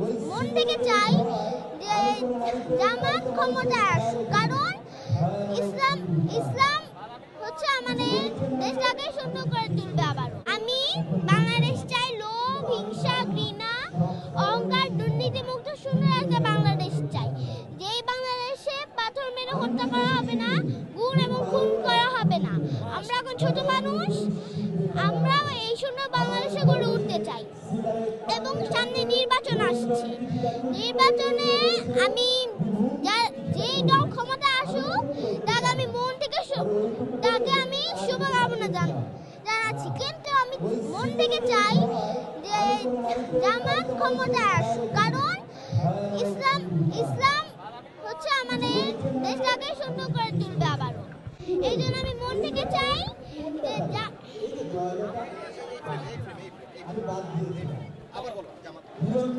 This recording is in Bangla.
মন থেকে চাই যে জামাত ক্ষমতায় আসুক, কারণ ইসলাম ইসলাম হচ্ছে আমাদের দেশটাকে সুন্দর করে তুলবে। আবারও আমি বাংলাদেশ চাই লোভ, হিংসা, ঘৃণা, অহংকার, দুর্নীতি মুক্ত সুন্দর একটা বাংলাদেশ চাই, যেই বাংলাদেশে পাথর মেরে হত্যা করা হবে না, গুণ এবং খুন করা হবে না। আমরা এখন ছোট মানুষ, আমরা এই সুন্দর বাংলাদেশে গড়ে উঠতে চাই। এবং সামনে নির্বাচন আসছে, নির্বাচনে আমি যেই দল ক্ষমতা আসুক তাকে আমি মন থেকে শুভকামনা জানাচ্ছি, কিন্তু আমি মন থেকে চাই যে জামাত ক্ষমতায় আসুক, কারণ ইসলাম ইসলাম হচ্ছে আমাদের দেশটাকে সুন্দর করে তুলবে। আবারও এই জন্য আমি মন থেকে চাই যে